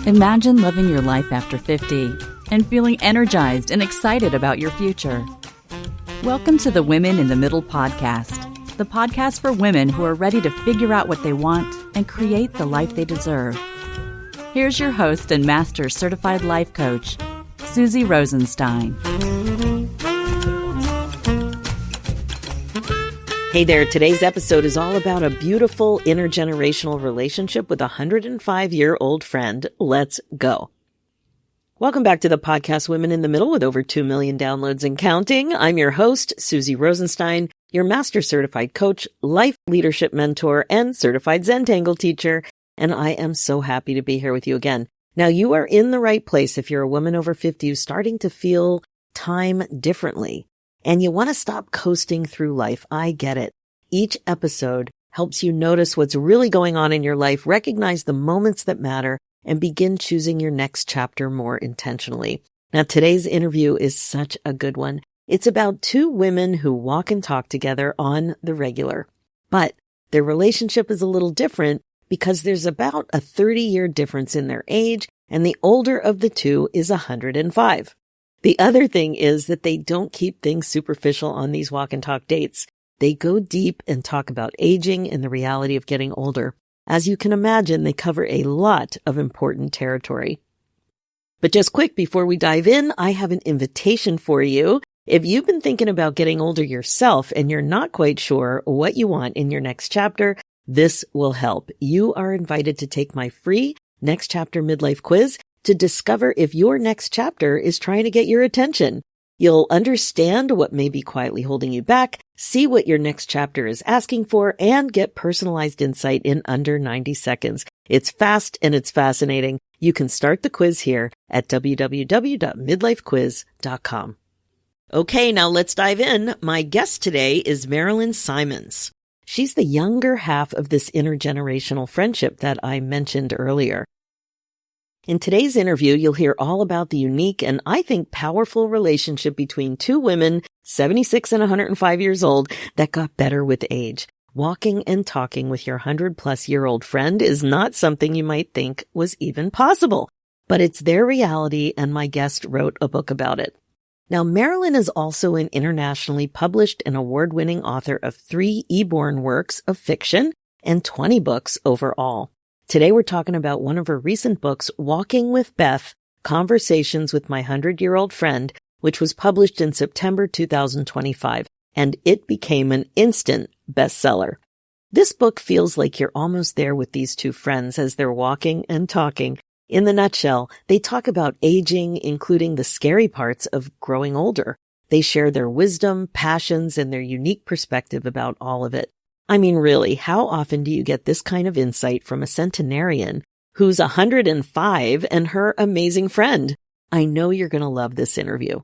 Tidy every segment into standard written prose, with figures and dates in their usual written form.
Imagine living your life after 50 and feeling energized and excited about your future. Welcome to the Women in the Middle podcast, the podcast for women who are ready to figure out what they want and create the life they deserve. Here's your host and master certified life coach, Susie Rosenstein. Hey there, today's episode is all about a beautiful intergenerational relationship with a 105-year-old friend. Let's go. Welcome back to the podcast Women in the Middle with over 2 million downloads and counting. I'm your host, Susie Rosenstein, your master certified coach, life leadership mentor, and certified Zentangle teacher. And I am so happy to be here with you again. Now, you are in the right place if you're a woman over 50 who's starting to feel time differently. And you want to stop coasting through life. I get it. Each episode helps you notice what's really going on in your life, recognize the moments that matter, and begin choosing your next chapter more intentionally. Now, today's interview is such a good one. It's about two women who walk and talk together on the regular. But their relationship is a little different because there's about a 30-year difference in their age, and the older of the two is 105. The other thing is that they don't keep things superficial on these walk and talk dates. They go deep and talk about aging and the reality of getting older. As you can imagine, they cover a lot of important territory. But just quick, before we dive in, I have an invitation for you. If you've been thinking about getting older yourself and you're not quite sure what you want in your next chapter, this will help. You are invited to take my free Next Chapter Midlife quiz to discover if your next chapter is trying to get your attention. You'll understand what may be quietly holding you back, see what your next chapter is asking for, and get personalized insight in under 90 seconds. It's fast and it's fascinating. You can start the quiz here at www.midlifequiz.com. Okay, now let's dive in. My guest today is Merilyn Simonds. She's the younger half of this intergenerational friendship that I mentioned earlier. In today's interview, you'll hear all about the unique and I think powerful relationship between two women, 76 and 105 years old, that got better with age. Walking and talking with your 100-plus-year-old friend is not something you might think was even possible, but it's their reality, and my guest wrote a book about it. Now, Merilyn is also an internationally published and award-winning author of 3 e-born works of fiction and 20 books overall. Today, we're talking about one of her recent books, Walking with Beth, Conversations with My 100-Year-Old Friend, which was published in September 2025, and it became an instant bestseller. This book feels like you're almost there with these two friends as they're walking and talking. In the nutshell, they talk about aging, including the scary parts of growing older. They share their wisdom, passions, and their unique perspective about all of it. I mean, really, how often do you get this kind of insight from a centenarian who's 105 and her amazing friend? I know you're going to love this interview.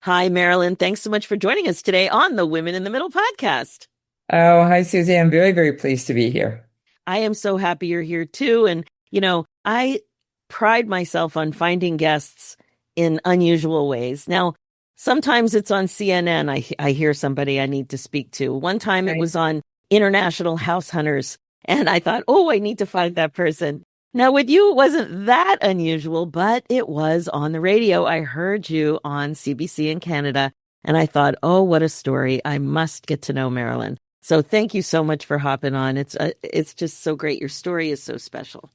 Hi, Merilyn. Thanks so much for joining us today on the Women in the Middle podcast. Oh, hi, Susie. I'm very, very pleased to be here. I am so happy you're here too. And, you know, I pride myself on finding guests in unusual ways. Now, sometimes it's on CNN. I hear somebody I need to speak to. One time it was on International House Hunters, and I thought, oh, I need to find that person. Now, with you, it wasn't that unusual, but it was on the radio. I heard you on CBC in Canada, and I thought, oh, what a story. I must get to know Merilyn. So thank you so much for hopping on. It's just so great. Your story is so special.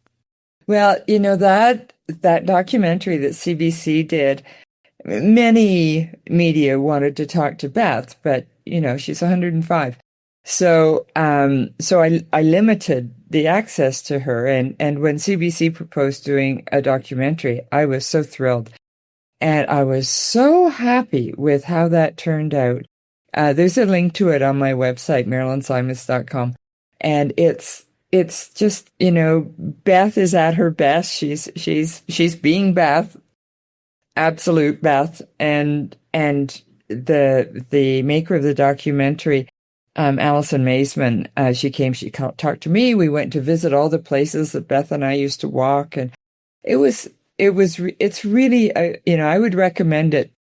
Well, you know, that documentary that CBC did, many media wanted to talk to Beth, but, you know, she's 105. So I limited the access to her. And when CBC proposed doing a documentary, I was so thrilled. And I was so happy with how that turned out. There's a link to it on my website, MerilynSimonds.com. And it's just, you know, Beth is at her best. She's being Beth, absolute Beth. And the maker of the documentary, Alison Maisman, she talked to me. We went to visit all the places that Beth and I used to walk. And it's really, you know, I would recommend it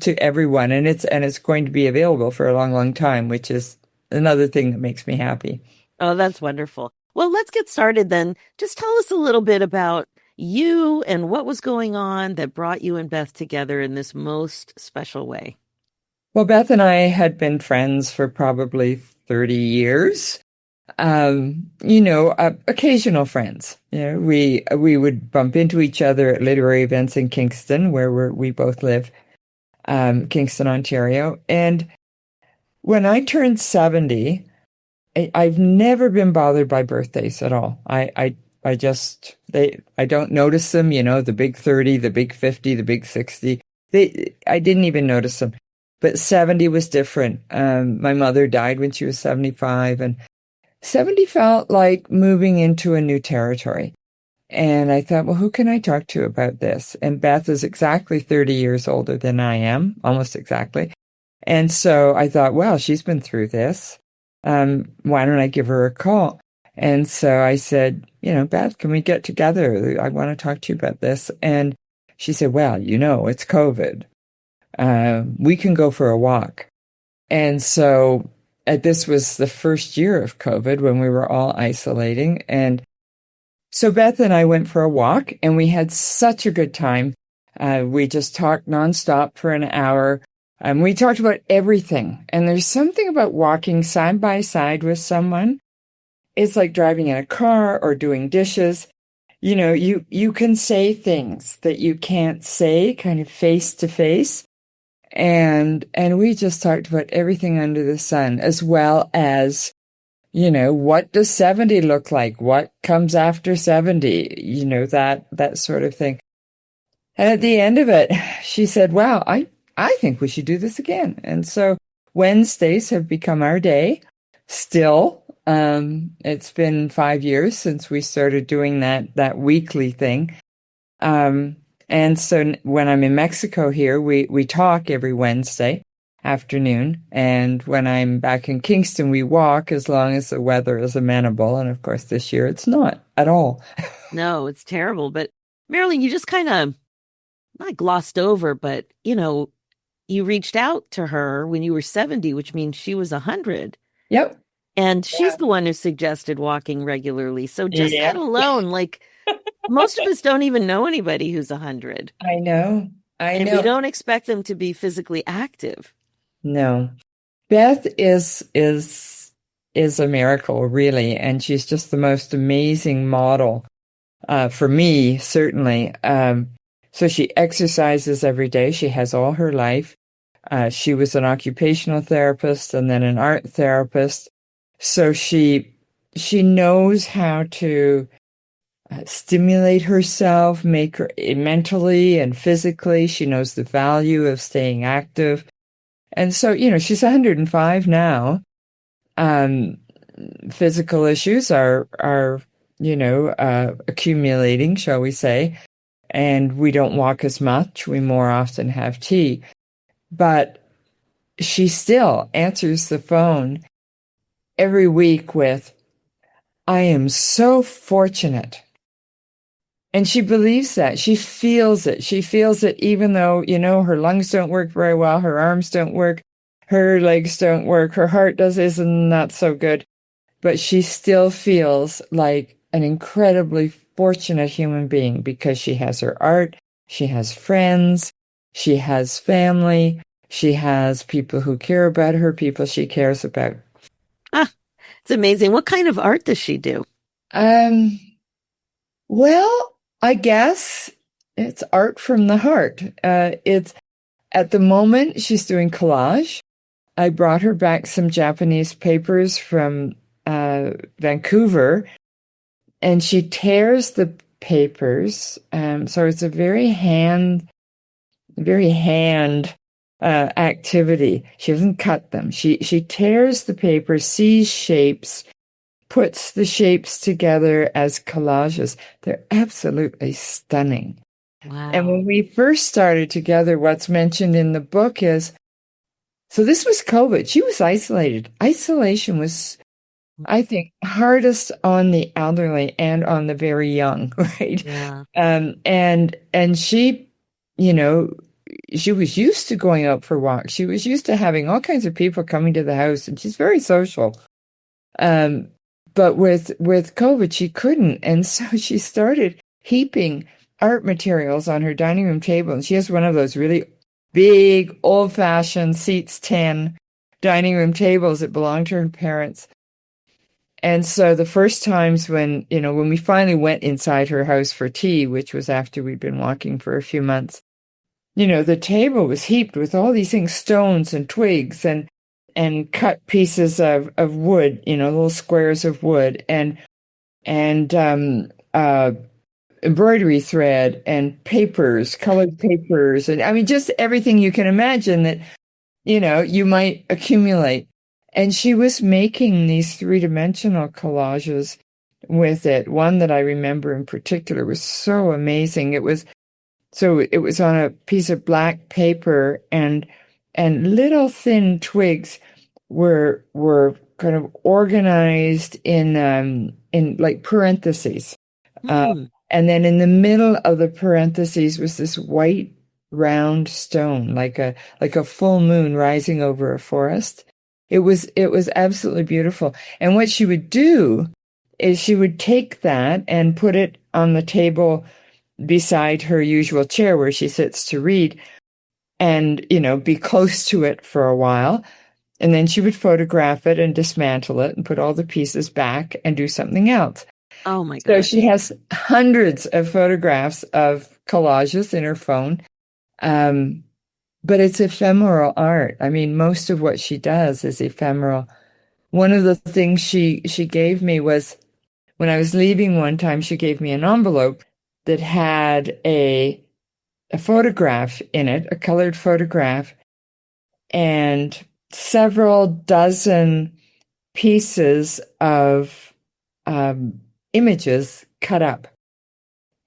to everyone, and it's going to be available for a long, long time, which is another thing that makes me happy. Oh, that's wonderful. Well, let's get started then. Just tell us a little bit about you and what was going on that brought you and Beth together in this most special way. Well, Beth and I had been friends for probably 30 years. Occasional friends. We would bump into each other at literary events in Kingston, where we both live, Kingston, Ontario. And when I turned 70, I've never been bothered by birthdays at all. I don't notice them, the big 30, the big 50, the big 60. I didn't even notice them. But 70 was different. My mother died when she was 75, and 70 felt like moving into a new territory. And I thought, well, who can I talk to about this? And Beth is exactly 30 years older than I am, almost exactly. And so I thought, well, she's been through this. Why don't I give her a call? And so I said, Beth, can we get together? I want to talk to you about this. And she said, well, it's COVID. We can go for a walk. And so this was the first year of COVID when we were all isolating. And so Beth and I went for a walk, and we had such a good time. We just talked nonstop for an hour. We talked about everything. And there's something about walking side by side with someone. It's like driving in a car or doing dishes. You can say things that you can't say kind of face to face. And we just talked about everything under the sun, as well as, what does 70 look like? What comes after 70? That sort of thing. And at the end of it, she said, wow, I think we should do this again. And so Wednesdays have become our day still. It's been 5 years since we started doing that weekly thing. And so when I'm in Mexico here, we talk every Wednesday afternoon. And when I'm back in Kingston, we walk as long as the weather is amenable. And of course, this year it's not at all. No, it's terrible. But Merilyn, you just kind of not glossed over, but, you reached out to her when you were 70, which means she was 100. Yep. And she's the one who suggested walking regularly. So just that alone, most of us don't even know anybody who's 100. I know. And we don't expect them to be physically active. No. Beth is a miracle, really, and she's just the most amazing model for me, certainly. So she exercises every day. She has all her life. She was an occupational therapist and then an art therapist. So she knows how to stimulate herself, make her mentally and physically. She knows the value of staying active. And so, she's 105 now. Physical issues are accumulating, shall we say. And we don't walk as much. We more often have tea. But she still answers the phone every week with, I am so fortunate. And she believes that. She feels it. She feels it even though, her lungs don't work very well, her arms don't work, her legs don't work, her heart isn't not so good. But she still feels like an incredibly fortunate human being because she has her art, she has friends, she has family, she has people who care about her, people she cares about. It's amazing. What kind of art does she do? Well, I guess it's art from the heart. It's at the moment she's doing collage. I brought her back some Japanese papers from Vancouver, and she tears the papers. So it's a very hand activity. She doesn't cut them. She tears the paper, sees shapes, puts the shapes together as collages. They're absolutely stunning. Wow. And when we first started together, what's mentioned in the book is, so this was COVID. She was isolated. Isolation was, I think, hardest on the elderly and on the very young, right? Yeah. And she, she was used to going out for walks. She was used to having all kinds of people coming to the house, and she's very social. But with COVID, she couldn't. And so she started heaping art materials on her dining room table. And she has one of those really big, old-fashioned seats 10 dining room tables that belonged to her parents. And so the first times when we finally went inside her house for tea, which was after we'd been walking for a few months, the table was heaped with all these things, stones and twigs and cut pieces of wood, little squares of wood and embroidery thread and papers, colored papers, and I mean just everything you can imagine that you might accumulate. And she was making these three-dimensional collages with it. One that I remember in particular was so amazing. It was on a piece of black paper, and little thin twigs were kind of organized in like parentheses. And then in the middle of the parentheses was this white round stone, like a full moon rising over a forest. It was absolutely beautiful. And what she would do is she would take that and put it on the table beside her usual chair where she sits to read and, be close to it for a while. And then she would photograph it and dismantle it and put all the pieces back and do something else. Oh my God. So she has hundreds of photographs of collages in her phone. But it's ephemeral art. I mean, most of what she does is ephemeral. One of the things she gave me was, when I was leaving one time, she gave me an envelope that had a photograph in it, a colored photograph, and several dozen pieces of images cut up.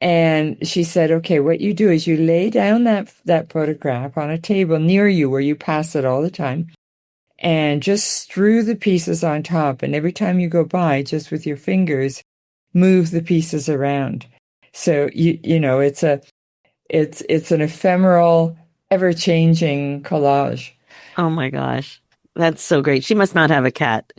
And she said, okay, what you do is you lay down that photograph on a table near you where you pass it all the time, and just strew the pieces on top. And every time you go by, just with your fingers, move the pieces around. So it's an ephemeral, ever-changing collage. Oh my gosh. That's so great. She must not have a cat.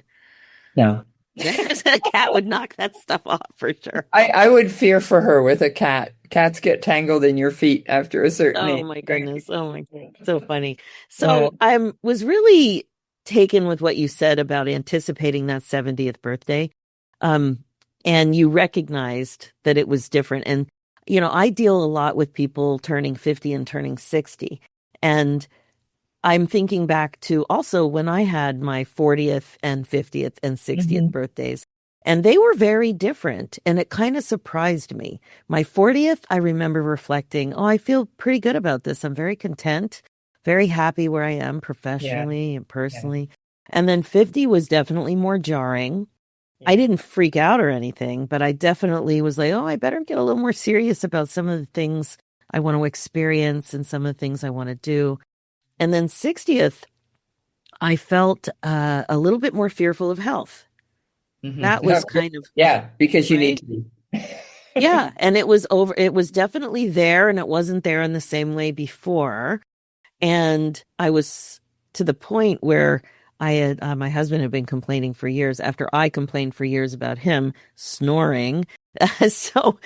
No. A cat would knock that stuff off for sure. I would fear for her with a cat. Cats get tangled in your feet after a certain age. Oh my goodness. Oh my God. So funny. So I was really taken with what you said about anticipating that 70th birthday. And you recognized that it was different. And, I deal a lot with people turning 50 and turning 60. And I'm thinking back to also when I had my 40th and 50th and 60th birthdays, and they were very different. And it kind of surprised me. My 40th, I remember reflecting, I feel pretty good about this. I'm very content, very happy where I am professionally and personally. Yeah. And then 50 was definitely more jarring. Yeah. I didn't freak out or anything, but I definitely was like, I better get a little more serious about some of the things I want to experience and some of the things I want to do. And then 60th, I felt a little bit more fearful of health. That was kind of... Yeah, because you need to be. Yeah, and it was definitely there, and it wasn't there in the same way before. And I was to the point where I had my husband had been complaining for years after I complained for years about him snoring. So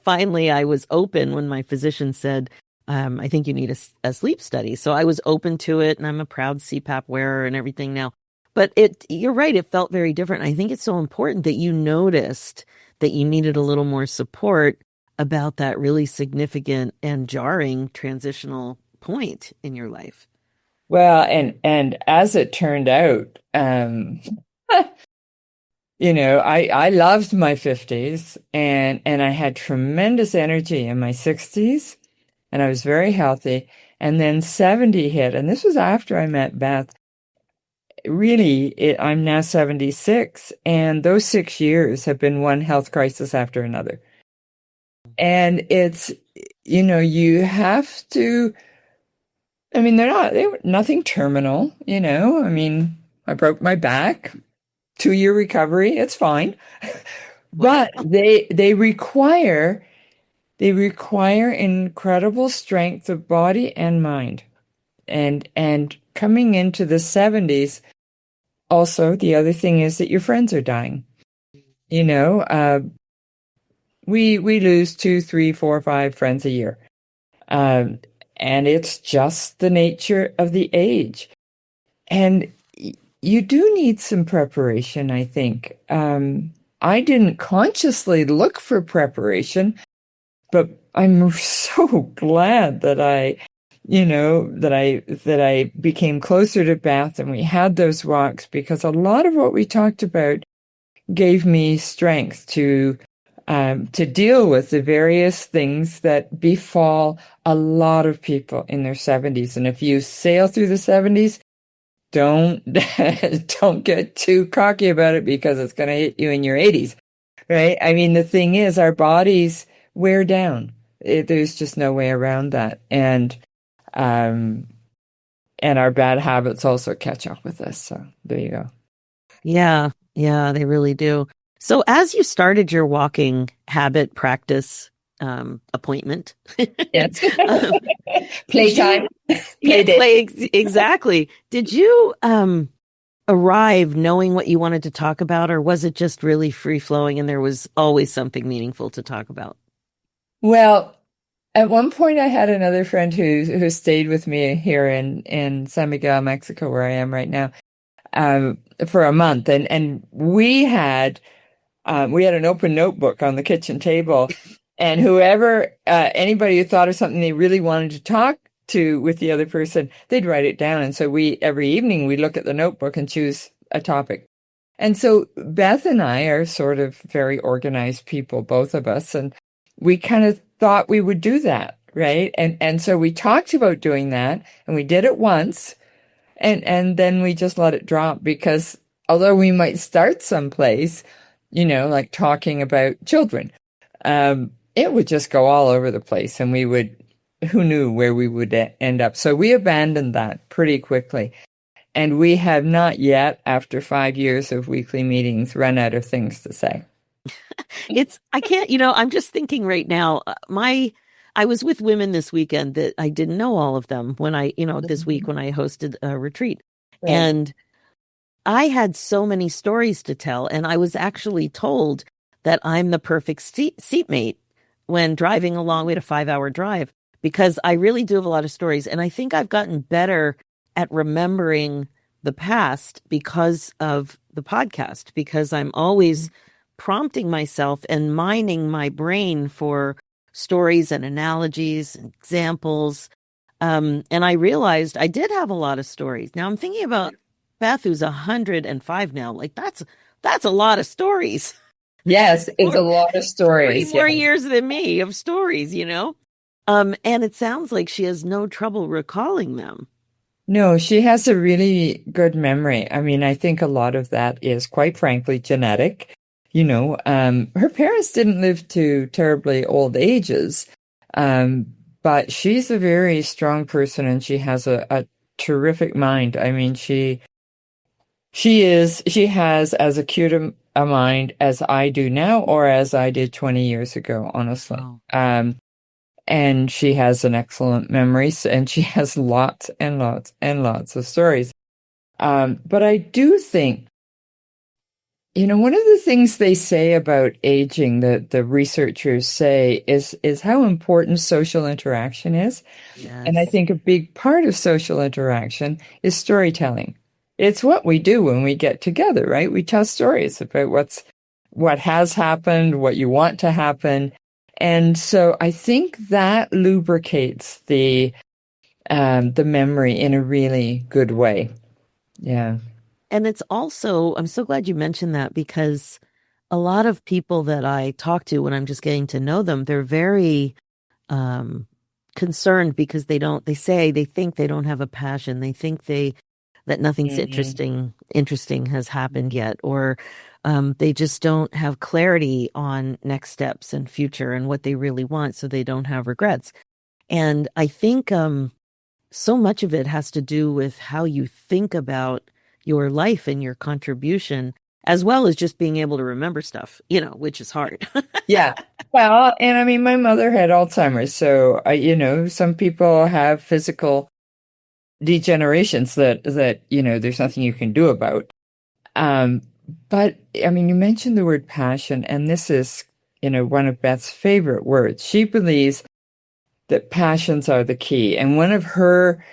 finally I was open when my physician said, I think you need a sleep study. So I was open to it, and I'm a proud CPAP wearer and everything now. But you're right, it felt very different. I think it's so important that you noticed that you needed a little more support about that really significant and jarring transitional point in your life. Well, and as it turned out, I loved my 50s and I had tremendous energy in my 60s. And I was very healthy. And then 70 hit. And this was after I met Beth. Really, I'm now 76. And those 6 years have been one health crisis after another. And it's, you have to, I mean, they were nothing terminal, I mean, I broke my back, 2-year recovery. It's fine. But they require incredible strength of body and mind. And coming into the 70s, also, the other thing is that your friends are dying. You know, we lose 2, 3, 4, 5 friends a year. And it's just the nature of the age. And you do need some preparation, I think. I didn't consciously look for preparation, but I'm so glad that I became closer to Beth and we had those walks, because a lot of what we talked about gave me strength to deal with the various things that befall a lot of people in their 70s. And if you sail through the 70s, don't don't get too cocky about it, because it's going to hit you in your 80s, right? I mean, the thing is, our bodies wear down. There's just no way around that, and our bad habits also catch up with us. So there you go. Yeah, they really do. So as you started your walking habit practice appointment, Yes. Playtime. Exactly. Did you arrive knowing what you wanted to talk about, or was it just really free flowing and there was always something meaningful to talk about? Well, at one point I had another friend who stayed with me here in San Miguel, Mexico, where I am right now, for a month, and we had an open notebook on the kitchen table, and anybody who thought of something they really wanted to talk to with the other person, they'd write it down. And so every evening we look at the notebook and choose a topic. And so Beth and I are sort of very organized people, both of us, and we kind of thought we would do that, right? And so we talked about doing that, and we did it once, and then we just let it drop, because although we might start someplace, like talking about children, it would just go all over the place, and who knew where we would end up. So we abandoned that pretty quickly. And we have not yet, after 5 years of weekly meetings, run out of things to say. I'm just thinking right now, I was with women this weekend that I didn't know all of them this week when I hosted a retreat. Right. And I had so many stories to tell, and I was actually told that I'm the perfect seatmate when driving along. We had a 5-hour drive, because I really do have a lot of stories. And I think I've gotten better at remembering the past because of the podcast, because I'm always prompting myself and mining my brain for stories and analogies and examples. And I realized I did have a lot of stories. Now I'm thinking about Beth, who's 105 now. Like that's a lot of stories. Yes, it's a lot of stories. 3 more years than me of stories, And it sounds like she has no trouble recalling them. No, she has a really good memory. I mean, I think a lot of that is, quite frankly, genetic. Her parents didn't live to terribly old ages, but she's a very strong person, and she has a terrific mind. I mean, she has as acute a mind as I do now, or as I did 20 years ago, honestly. Wow. And she has an excellent memory, and she has lots and lots and lots of stories. But I do think, one of the things they say about aging, that the researchers say, is how important social interaction is. Yes. And I think a big part of social interaction is storytelling. It's what we do when we get together, right? We tell stories about what has happened, what you want to happen. And so I think that lubricates the memory in a really good way. Yeah. And it's also, I'm so glad you mentioned that, because a lot of people that I talk to when I'm just getting to know them, they're very concerned, because they think they don't have a passion. They think that nothing's interesting has happened yet, or they just don't have clarity on next steps and future and what they really want, so they don't have regrets. And I think so much of it has to do with how you think about your life and your contribution, as well as just being able to remember stuff, which is hard. Yeah. Well, and I mean, my mother had Alzheimer's, so some people have physical degenerations that there's nothing you can do about. But I mean, you mentioned the word passion, and this is, one of Beth's favorite words. She believes that passions are the key. And one of her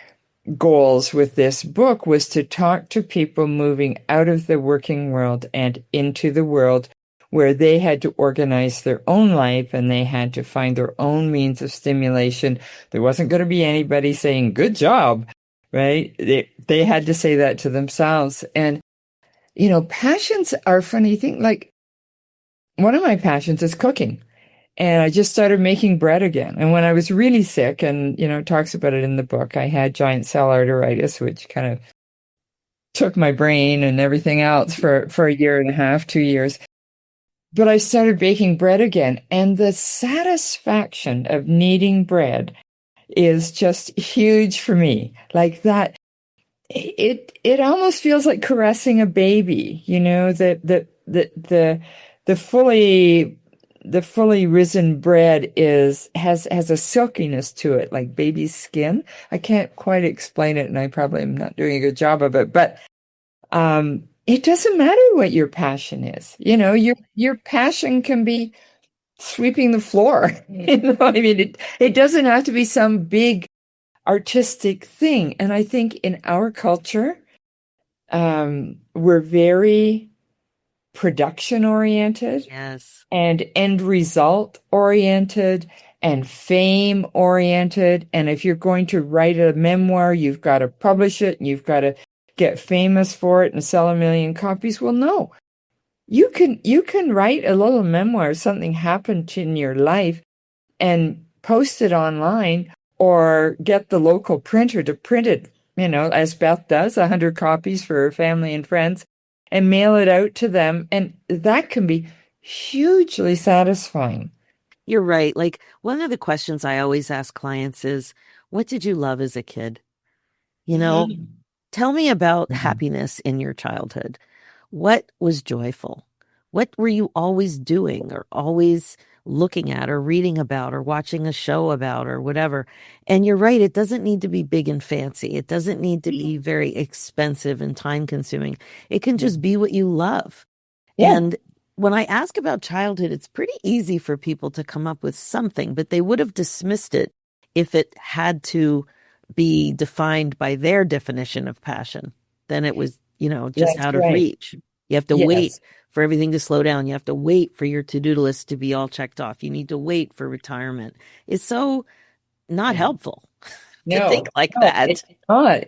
goals with this book was to talk to people moving out of the working world and into the world where they had to organize their own life and they had to find their own means of stimulation. There wasn't going to be anybody saying, good job, right? They had to say that to themselves. And, passions are a funny thing. Like, one of my passions is cooking. And I just started making bread again. And when I was really sick, and, it talks about it in the book, I had giant cell arteritis, which kind of took my brain and everything else for a year and a half, 2 years. But I started baking bread again. And the satisfaction of kneading bread is just huge for me. Like that, it almost feels like caressing a baby, the fully risen bread has a silkiness to it, like baby's skin. I can't quite explain it, and I probably am not doing a good job of it, but it doesn't matter what your passion is. Your passion can be sweeping the floor. I mean, it doesn't have to be some big artistic thing. And I think in our culture, we're very production oriented. Yes. And end result oriented and fame oriented. And if you're going to write a memoir, you've got to publish it and you've got to get famous for it and sell 1 million copies. Well, no, you can write a little memoir, something happened in your life, and post it online or get the local printer to print it, as Beth does, 100 copies for her family and friends, and mail it out to them. And that can be hugely satisfying. You're right. Like, one of the questions I always ask clients is, what did you love as a kid? Tell me about happiness in your childhood. What was joyful? What were you always doing or always looking at or reading about or watching a show about or whatever? And you're right. It doesn't need to be big and fancy. It doesn't need to be very expensive and time consuming. It can just be what you love. Yeah. And when I ask about childhood, it's pretty easy for people to come up with something, but they would have dismissed it if it had to be defined by their definition of passion. Then it was, just That's out of right. reach. You have to wait for everything to slow down. You have to wait for your to-do list to be all checked off. You need to wait for retirement. It's so not helpful to think like that.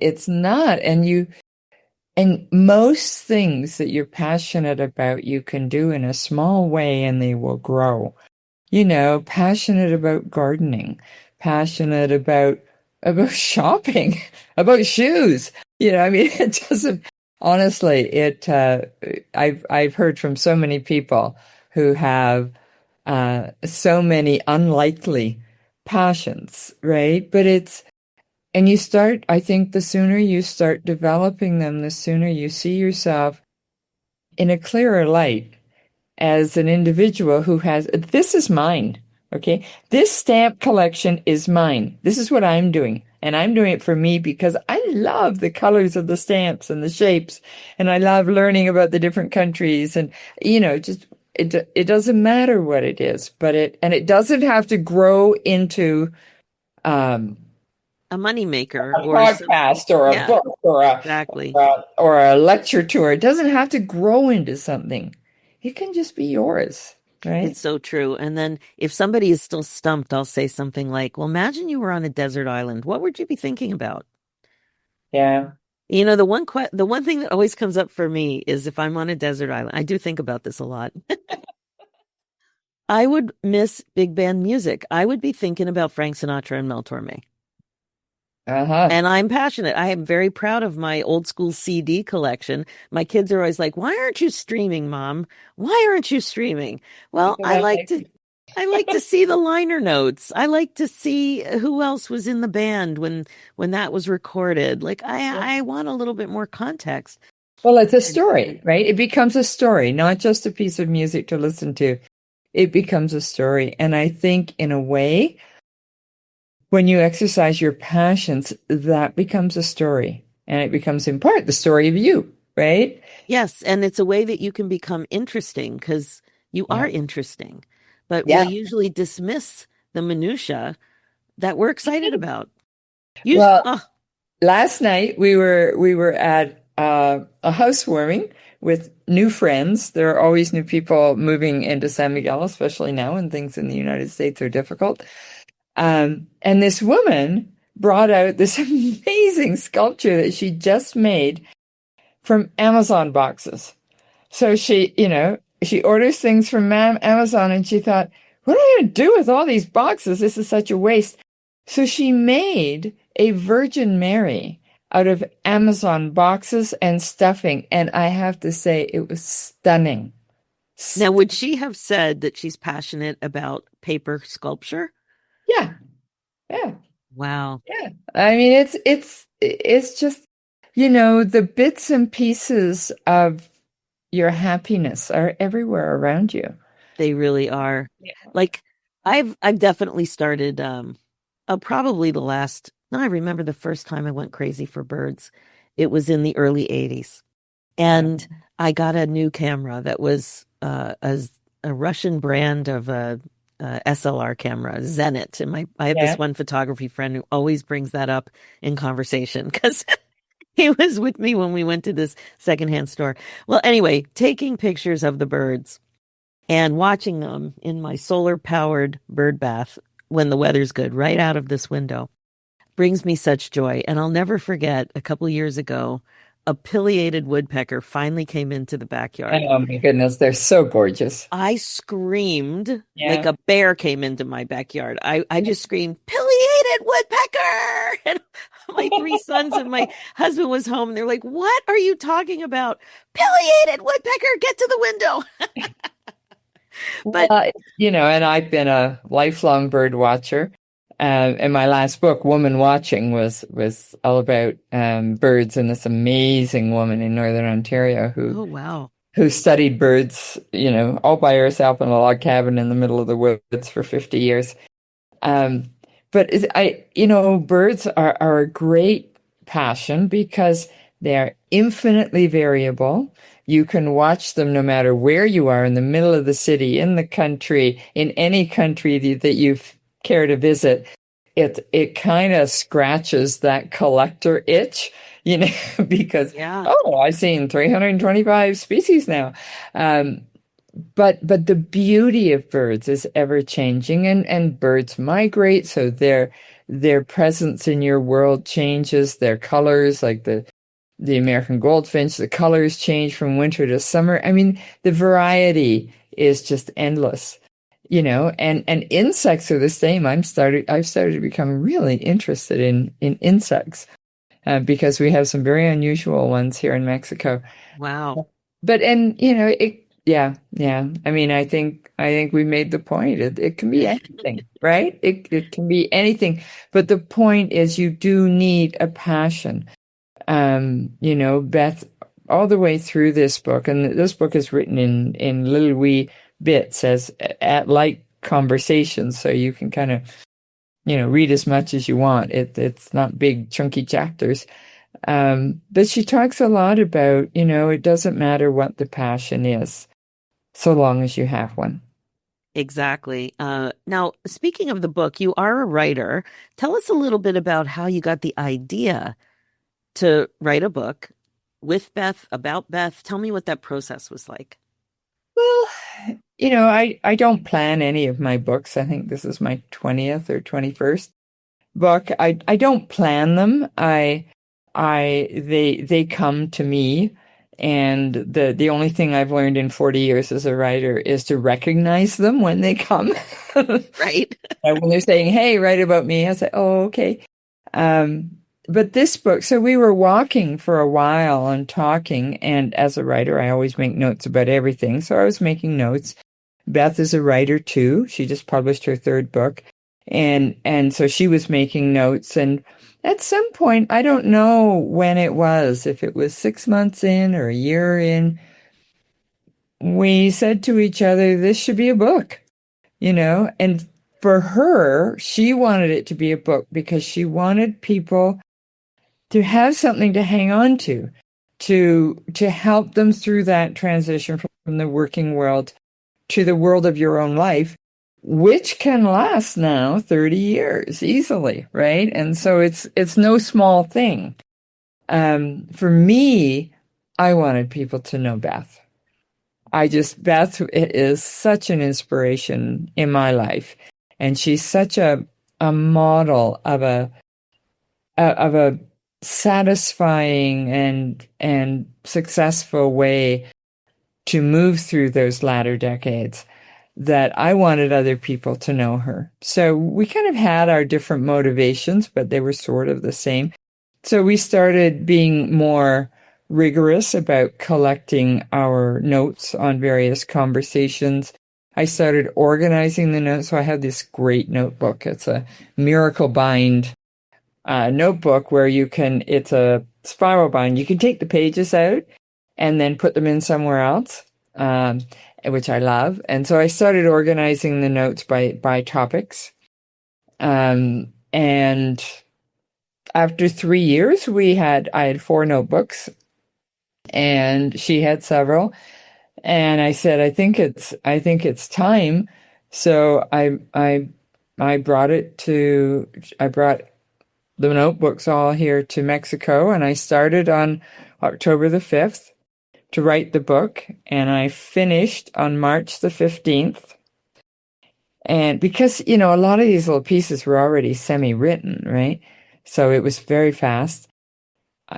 It's not. And most things that you're passionate about, you can do in a small way and they will grow. Passionate about gardening, passionate about shopping, about shoes. I mean, it doesn't, honestly, I've heard from so many people who have so many unlikely passions, right? But and I think the sooner you start developing them, the sooner you see yourself in a clearer light as an individual who has, this is mine, okay? This stamp collection is mine. This is what I'm doing. And I'm doing it for me because I love the colors of the stamps and the shapes. And I love learning about the different countries. And, it doesn't matter what it is, and it doesn't have to grow into, a moneymaker a podcast or a book exactly. or a lecture tour. It doesn't have to grow into something. It can just be yours, right? It's so true. And then if somebody is still stumped, I'll say something like, well, imagine you were on a desert island. What would you be thinking about? Yeah. The one thing that always comes up for me is if I'm on a desert island, I do think about this a lot. I would miss big band music. I would be thinking about Frank Sinatra and Mel Torme. And I'm passionate. I am very proud of my old school CD collection. My kids are always like, why aren't you streaming, Mom? Why aren't you streaming? Well, I like to see the liner notes. I like to see who else was in the band when that was recorded. Like, I want a little bit more context. Well, it's a story, right? It becomes a story, not just a piece of music to listen to. It becomes a story. And I think in a way, when you exercise your passions, that becomes a story. And it becomes in part the story of you, right? Yes, and it's a way that you can become interesting because you Yeah. are interesting. But we Yeah. usually dismiss the minutia that we're excited about. Usually, Well, last night we were at a housewarming with new friends. There are always new people moving into San Miguel, especially now when things in the United States are difficult. And this woman brought out this amazing sculpture that she just made from Amazon boxes. So she orders things from Amazon and she thought, what am I going to do with all these boxes? This is such a waste. So she made a Virgin Mary out of Amazon boxes and stuffing. And I have to say, it was stunning. now, would she have said that she's passionate about paper sculpture? Yeah, yeah, Wow, yeah. I mean, it's just, the bits and pieces of your happiness are everywhere around you. they really are. Like I've definitely started probably the last no, I remember the first time I went crazy for birds. It was in the early 80s. And I got a new camera that was a Russian brand of a SLR camera, Zenit. And I have Yeah. this one photography friend who always brings that up in conversation because he was with me when we went to this secondhand store. Well, anyway, taking pictures of the birds and watching them in my solar powered bird bath when the weather's good, right out of this window, brings me such joy. And I'll never forget a couple years ago, a pileated woodpecker finally came into the backyard. Oh my goodness, they're so gorgeous. I screamed like Yeah. a bear came into my backyard. I just screamed, pileated woodpecker! And my three sons and my husband was home and they're like, what are you talking about? Pileated woodpecker, get to the window. But And I've been a lifelong bird watcher. And my last book, Woman Watching, was all about birds, and this amazing woman in Northern Ontario oh, wow. who studied birds, all by herself in a log cabin in the middle of the woods for 50 years. Um, but birds are a great passion because they are infinitely variable. You can watch them no matter where you are, in the middle of the city, in the country, in any country that you care to visit. It kind of scratches that collector itch, because, Yeah. I've seen 325 species now. But the beauty of birds is ever changing, and birds migrate, so their presence in your world changes. Their colors, like the American goldfinch, the colors change from winter to summer. I mean, the variety is just endless, and insects are the same. I've started to become really interested in insects, because we have some very unusual ones here in Mexico. Wow. But, yeah. I mean, I think we made the point. It can be anything, right? It can be anything. But the point is, you do need a passion. Beth, all the way through this book, and this book is written in little wee bits as at like conversations, so you can kind of, read as much as you want. It's not big chunky chapters. But she talks a lot about, it doesn't matter what the passion is, so long as you have one. Exactly. Now, speaking of the book, you are a writer. Tell us a little bit about how you got the idea to write a book with Beth, about Beth. Tell me what that process was like. Well, I don't plan any of my books. I think this is my 20th or 21st book. I don't plan them. They come to me, and the only thing I've learned in 40 years as a writer is to recognize them when they come. Right. And when they're saying, "Hey, write about me," I say, "Oh, okay." But this book, so we were walking for a while and talking, and as a writer, I always make notes about everything. So I was making notes. Beth is a writer too. She just published her third book. And so she was making notes, and at some point, I don't know when it was, if it was 6 months in or a year in, we said to each other, this should be a book, and for her, she wanted it to be a book because she wanted people to have something to hang on to. to help them through that transition from the working world to the world of your own life, which can last now 30 years easily, right? And so it's no small thing. For me, I wanted people to know Beth. Beth is such an inspiration in my life, and she's such a model of a satisfying and successful way to move through those latter decades that I wanted other people to know her. So we kind of had our different motivations, but they were sort of the same. So we started being more rigorous about collecting our notes on various conversations. I started organizing the notes. So I have this great notebook. It's a Miracle Bind notebook where it's a spiral bind. You can take the pages out and then put them in somewhere else, which I love. And so I started organizing the notes by topics. And after 3 years, I had 4 notebooks, and she had several. And I said, I think it's time. So I brought the notebooks all here to Mexico, and I started on October the 5th to write the book, and I finished on March the 15th. And because, a lot of these little pieces were already semi-written, right? So it was very fast.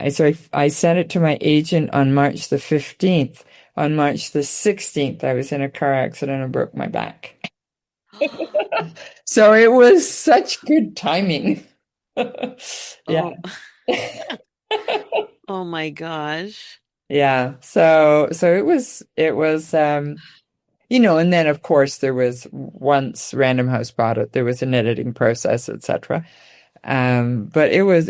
So I sent it to my agent on March the 15th. On March the 16th, I was in a car accident and broke my back. So it was such good timing. Yeah. Oh my gosh. Yeah. So it was, and then of course there was, once Random House bought it, there was an editing process, etc. But it was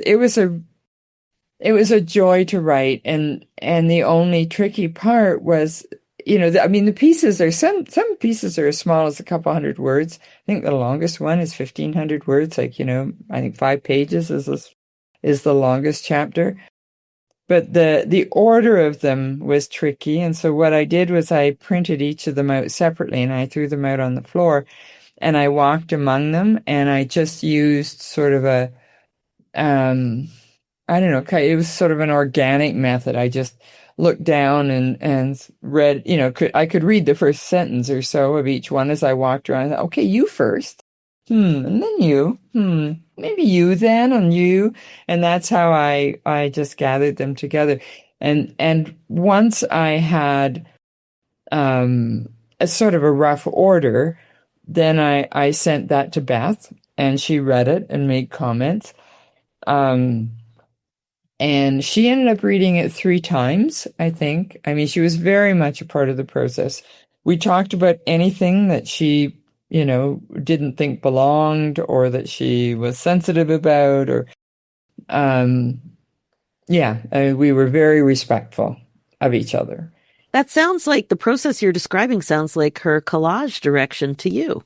a joy to write. And the only tricky part was, the pieces some pieces are as small as a couple hundred words. I think the longest one is 1,500 words. I think 5 pages is the longest chapter. But the order of them was tricky. And so what I did was I printed each of them out separately, and I threw them out on the floor, and I walked among them, and I just used sort of a, I don't know, it was sort of an organic method. I just looked down and read, I could read the first sentence or so of each one as I walked around. I thought, okay, you first. And then you. Maybe you then, and you. And that's how I just gathered them together. And once I had a sort of a rough order, then I sent that to Beth, and she read it and made comments. And she ended up reading it 3 times, I think. I mean, she was very much a part of the process. We talked about anything that she, didn't think belonged, or that she was sensitive about, or, we were very respectful of each other. That sounds like the process you're describing sounds like her collage direction to you.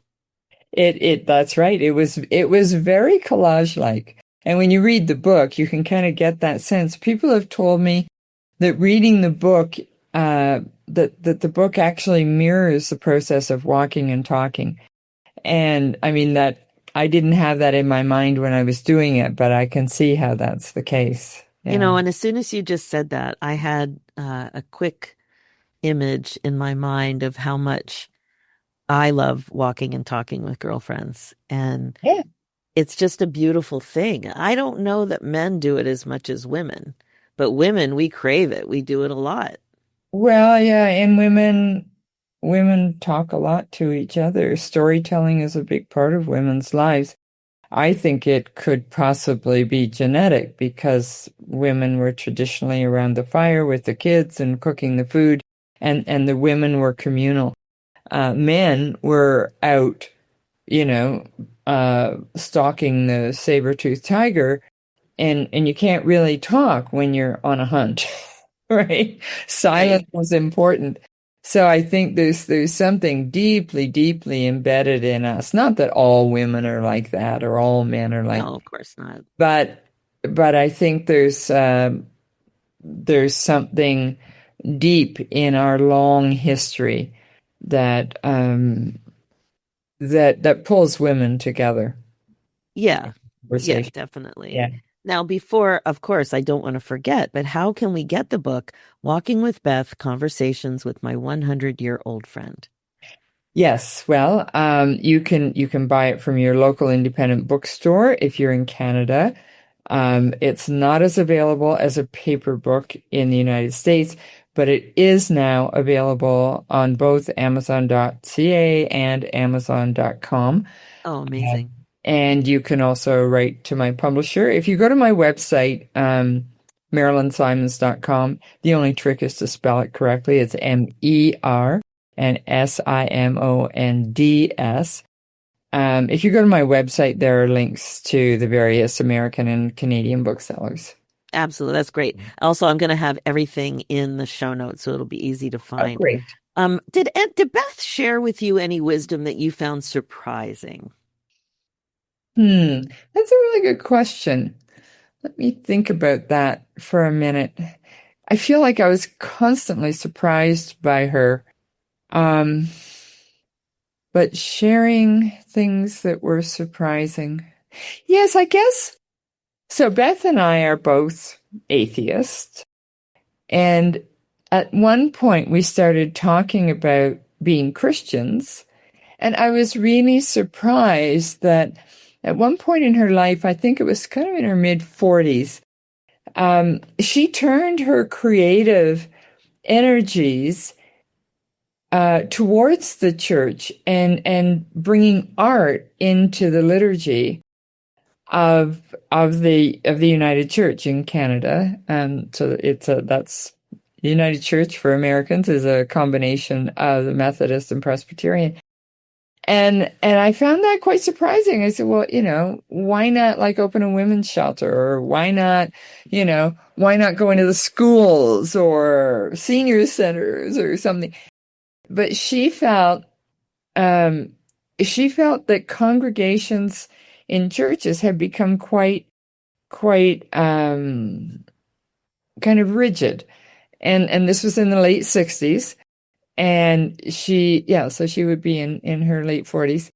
That's right. It was very collage-like. And when you read the book, you can kind of get that sense. People have told me that reading the book, that the book actually mirrors the process of walking and talking. And I mean, that I didn't have that in my mind when I was doing it, but I can see how that's the case. Yeah. And as soon as you just said that, I had a quick image in my mind of how much I love walking and talking with girlfriends. And it's just a beautiful thing. I don't know that men do it as much as women, but women, we crave it. We do it a lot. Well, yeah, and women talk a lot to each other. Storytelling is a big part of women's lives. I think it could possibly be genetic, because women were traditionally around the fire with the kids and cooking the food, and the women were communal. Men were out, stalking the saber-toothed tiger, and you can't really talk when you're on a hunt, right? Silence was important. So I think there's something deeply, deeply embedded in us. Not that all women are like that, or all men are like that. No, of course not. But I think there's there's something deep in our long history that that pulls women together. Yeah. Yeah, Conversation. definitely. Yeah. Now, before, of course, I don't want to forget, but how can we get the book, Walking with Beth, Conversations with My 100-Year-Old Friend? Yes, well, you can buy it from your local independent bookstore if you're in Canada. It's not as available as a paper book in the United States, but it is now available on both Amazon.ca and Amazon.com. Oh, amazing. And you can also write to my publisher. If you go to my website, MerilynSimonds.com, the only trick is to spell it correctly. It's MER and SIMONDS. If you go to my website, there are links to the various American and Canadian booksellers. Absolutely. That's great. Also, I'm going to have everything in the show notes, so it'll be easy to Oh, find. great. Did Beth share with you any wisdom that you found surprising? That's a really good question. Let me think about that for a minute. I feel like I was constantly surprised by her. But sharing things that were surprising. Yes, I guess. So Beth and I are both atheists. And at one point we started talking about being Christians. And I was really surprised that at one point in her life, I think it was kind of in her mid 40s, she turned her creative energies towards the church and bringing art into the liturgy of the United Church in Canada. So that's the United Church for Americans is a combination of the Methodist and Presbyterian. And I found that quite surprising. I said, well, why not like open a women's shelter, or why not go into the schools or senior centers or something? But she felt that congregations in churches had become quite kind of rigid, and this was in the late 60s, and so she would be in her late 40s,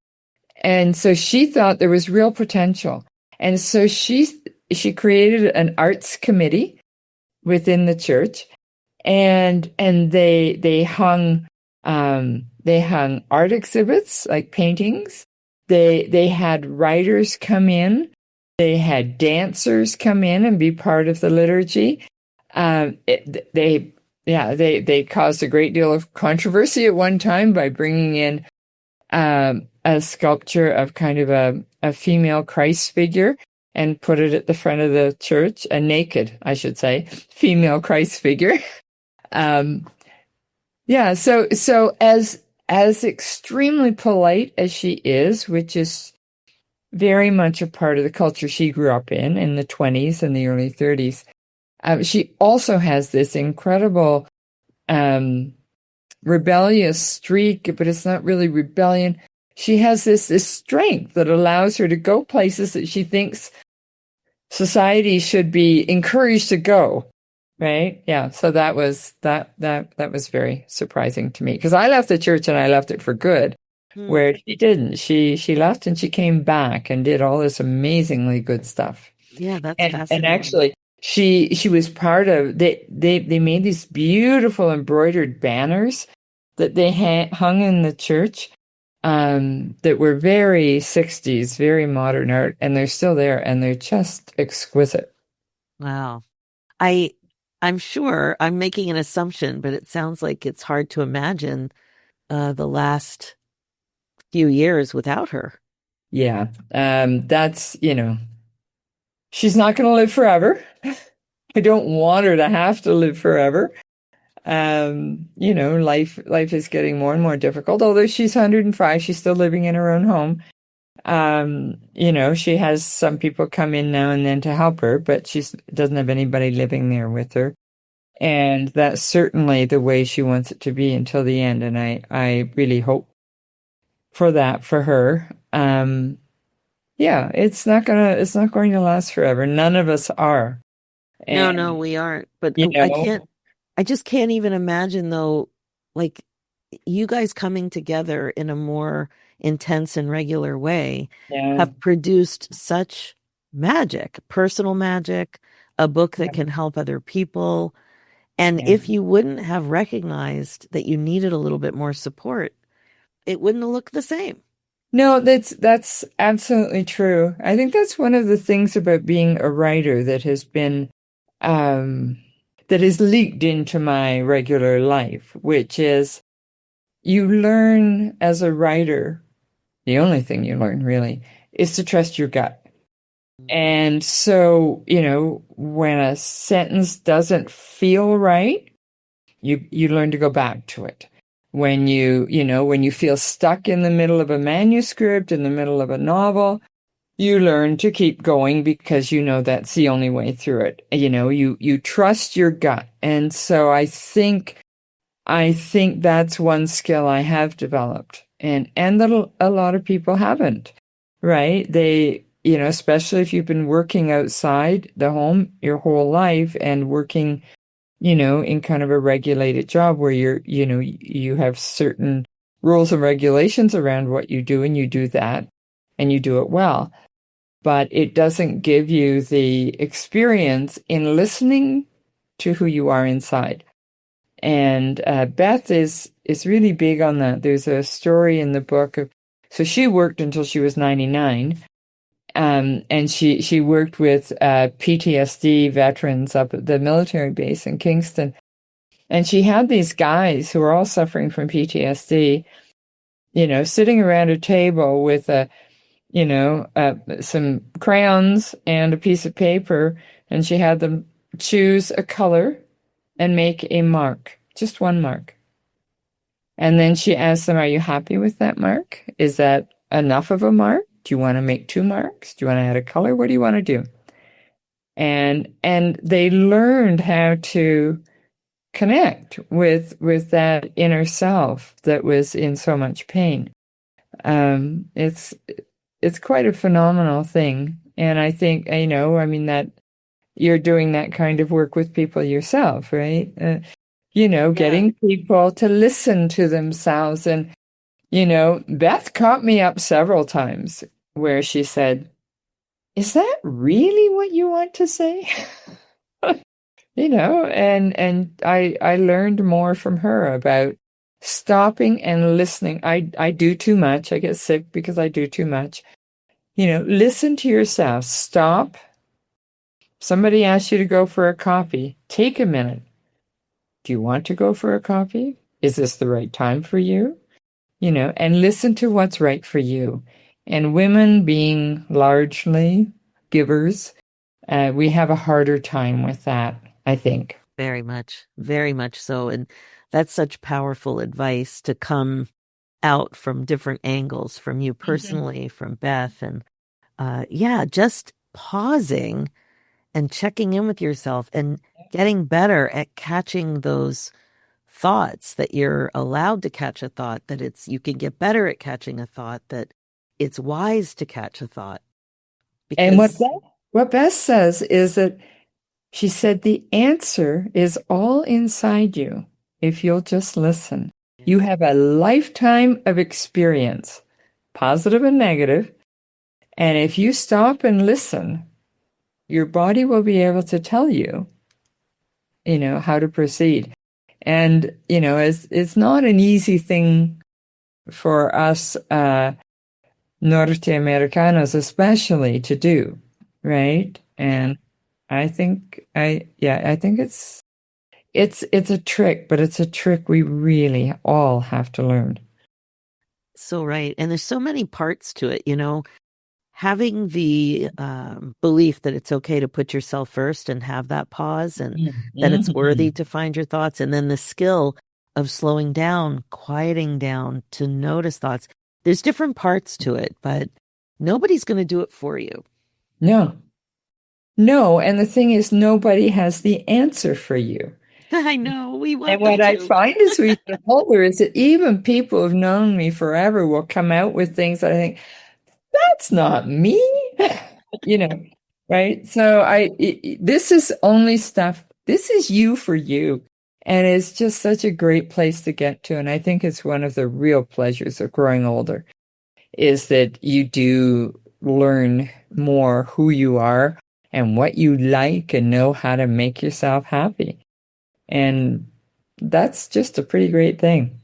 and so she thought there was real potential, and so she created an arts committee within the church, and they hung art exhibits like paintings. They had writers come in. They had dancers come in and be part of the liturgy. They caused a great deal of controversy at one time by bringing in a sculpture of kind of a female Christ figure and put it at the front of the church, a naked, I should say, female Christ figure. So as extremely polite as she is, which is very much a part of the culture she grew up in the 20s and the early 30s, she also has this incredible rebellious streak, but it's not really rebellion. She has this strength that allows her to go places that she thinks society should be encouraged to go. Right? Yeah. So that was very surprising to me, because I left the church and I left it for good, where she didn't. She left and she came back and did all this amazingly good stuff. Yeah, that's fascinating. And actually, she was part of they made these beautiful embroidered banners that they hung in the church, that were very 60s, very modern art, and they're still there and they're just exquisite. Wow. I'm sure I'm making an assumption, but it sounds like it's hard to imagine the last few years without her. Yeah. That's, she's not going to live forever. I don't want her to have to live forever. Life is getting more and more difficult. Although she's 105, she's still living in her own home. She has some people come in now and then to help her, but she doesn't have anybody living there with her. And that's certainly the way she wants it to be until the end. And I really hope for that for her. It's not going to last forever. None of us are. No, we aren't. But You know, I just can't even imagine though, like you guys coming together in a more intense and regular way yeah, have produced such magic, personal magic, a book that yeah, can help other people. And yeah. if you wouldn't have recognized that you needed a little bit more support, it wouldn't have looked the same. No, that's absolutely true. I think that's one of the things about being a writer that has been um that has leaked into my regular life, which is you learn as a writer, the only thing you learn really is to trust your gut. And so, when a sentence doesn't feel right, you learn to go back to it. When you feel stuck in the middle of a manuscript, in the middle of a novel, you learn to keep going because you know that's the only way through it. You trust your gut. And so I think that's one skill I have developed, and that a lot of people haven't, right? Especially if you've been working outside the home your whole life and working, in kind of a regulated job where you have certain rules and regulations around what you do, and you do that, and you do it well. But it doesn't give you the experience in listening to who you are inside. And Beth is really big on that. There's a story in the book so she worked until she was 99, and she worked with PTSD veterans up at the military base in Kingston, and she had these guys who were all suffering from PTSD, sitting around a table with some crayons and a piece of paper, and she had them choose a color and make a mark, just one mark. And then she asked them, are you happy with that mark? Is that enough of a mark? Do you want to make 2 marks? Do you want to add a color? What do you want to do? And they learned how to connect with that inner self that was in so much pain. It's quite a phenomenal thing. And I think, that you're doing that kind of work with people yourself, right? Getting people to listen to themselves. And, Beth caught me up several times where she said, is that really what you want to say? And I learned more from her about stopping and listening. I do too much. I get sick because I do too much. Listen to yourself. Stop. Somebody asks you to go for a coffee. Take a minute. Do you want to go for a coffee? Is this the right time for you? And listen to what's right for you. And women being largely givers, we have a harder time with that, I think. Very much so. And that's such powerful advice to come out from different angles, from you personally, from Beth. And just pausing and checking in with yourself and getting better at catching those thoughts, that you're allowed to catch a thought, that you can get better at catching a thought, that it's wise to catch a thought. And what Beth says is that she said the answer is all inside you if you'll just listen. You have a lifetime of experience, positive and negative, and if you stop and listen, your body will be able to tell you, how to proceed. And, it's not an easy thing for us Norte-Americanos especially to do, right? And I think it's a trick, but it's a trick we really all have to learn. So right. And there's so many parts to it, having the belief that it's okay to put yourself first and have that pause, and that it's worthy to find your thoughts. And then the skill of slowing down, quieting down to notice thoughts. There's different parts to it, but nobody's going to do it for you. No. And the thing is, nobody has the answer for you. I know. And what I find as we get older is that even people who've known me forever will come out with things that I think, that's not me. Right. So this is only stuff, this is you for you. And it's just such a great place to get to. And I think it's one of the real pleasures of growing older is that you do learn more who you are and what you like and know how to make yourself happy. And that's just a pretty great thing.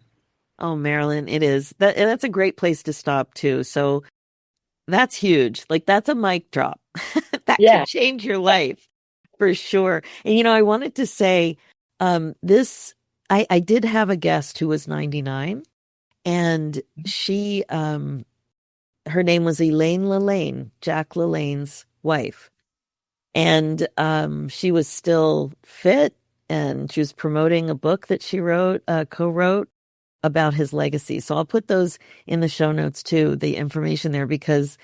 Oh, Marilyn, it is. That's a great place to stop too. So that's huge. Like that's a mic drop. That could Yeah. change your life for sure. And I wanted to say, this I did have a guest who was 99, and she her name was Elaine Lillane, Jack Lillane's wife. And she was still fit, and she was promoting a book that she co-wrote about his legacy. So I'll put those in the show notes too, the information there, because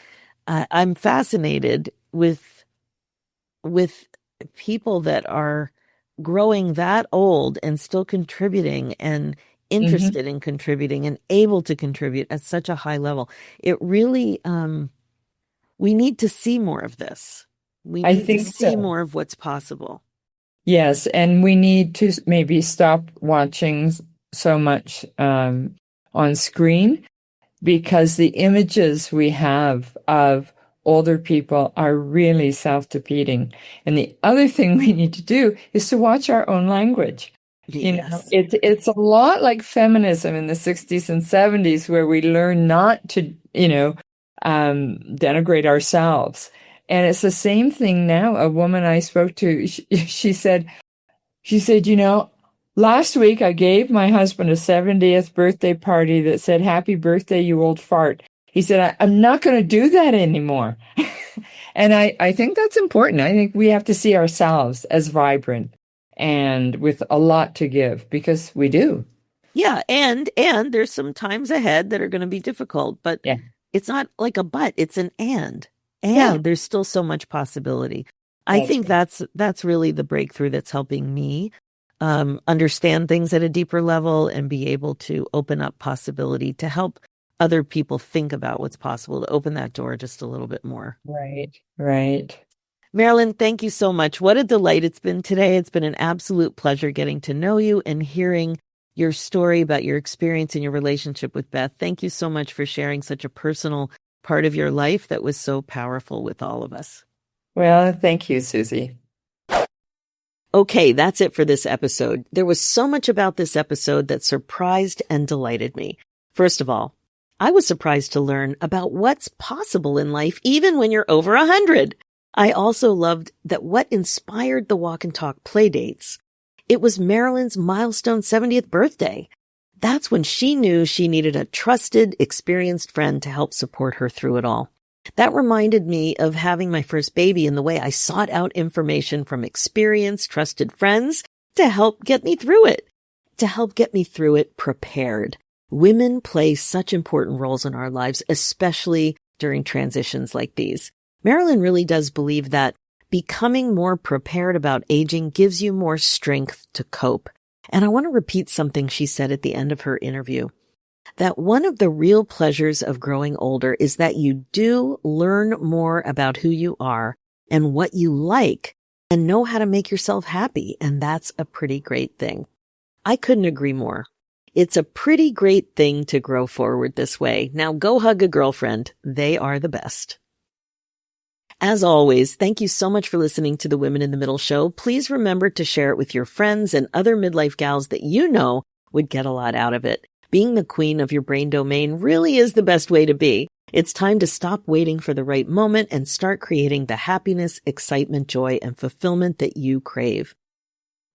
I'm fascinated with people that are growing that old and still contributing and interested in contributing and able to contribute at such a high level. It really, we need to see more of this. We I need to think see so. more of what's possible. Yes, and we need to maybe stop watching so much on screen because the images we have of older people are really self-defeating. And the other thing we need to do is to watch our own language. Yes. It's a lot like feminism in the 60s and 70s where we learn not to, denigrate ourselves. And it's the same thing now. A woman I spoke to, she said, last week I gave my husband a 70th birthday party that said, "Happy birthday, you old fart." He said, "I'm not going to do that anymore." And I think that's important. I think we have to see ourselves as vibrant and with a lot to give because we do. Yeah. And there's some times ahead that are going to be difficult, but Yeah. it's not like a but, it's an and Yeah. there's still so much possibility. I think that's really the breakthrough that's helping me understand things at a deeper level and be able to open up possibility to help other people think about what's possible, to open that door just a little bit more. Right. Merilyn, thank you so much. What a delight it's been today. It's been an absolute pleasure getting to know you and hearing your story about your experience in your relationship with Beth. Thank you so much for sharing such a personal part of your life that was so powerful with all of us. Well, thank you, Susie. Okay, that's it for this episode. There was so much about this episode that surprised and delighted me. First of all, I was surprised to learn about what's possible in life even when you're over 100. I also loved that what inspired the Walk and Talk playdates. It was Merilyn's milestone 70th birthday. That's when she knew she needed a trusted, experienced friend to help support her through it all. That reminded me of having my first baby and the way I sought out information from experienced, trusted friends to help get me through it prepared. Women play such important roles in our lives, especially during transitions like these. Merilyn really does believe that becoming more prepared about aging gives you more strength to cope. And I want to repeat something she said at the end of her interview, that one of the real pleasures of growing older is that you do learn more about who you are and what you like and know how to make yourself happy. And that's a pretty great thing. I couldn't agree more. It's a pretty great thing to grow forward this way. Now go hug a girlfriend. They are the best. As always, thank you so much for listening to the Women in the Middle show. Please remember to share it with your friends and other midlife gals that you know would get a lot out of it. Being the queen of your brain domain really is the best way to be. It's time to stop waiting for the right moment and start creating the happiness, excitement, joy, and fulfillment that you crave.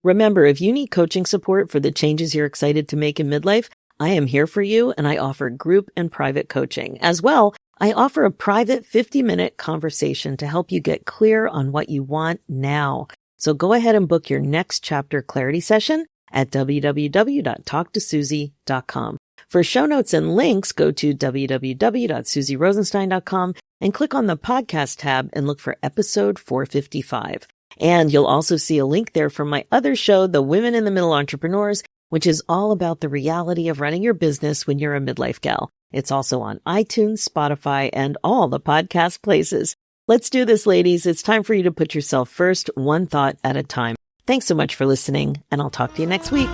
Remember, if you need coaching support for the changes you're excited to make in midlife, I am here for you, and I offer group and private coaching. As well, I offer a private 50-minute conversation to help you get clear on what you want now. So go ahead and book your next chapter clarity session at www.talktosusie.com. For show notes and links, go to www.susierosenstein.com and click on the podcast tab and look for episode 455. And you'll also see a link there for my other show, The Women in the Middle Entrepreneurs, which is all about the reality of running your business when you're a midlife gal. It's also on iTunes, Spotify, and all the podcast places. Let's do this, ladies. It's time for you to put yourself first, one thought at a time. Thanks so much for listening, and I'll talk to you next week.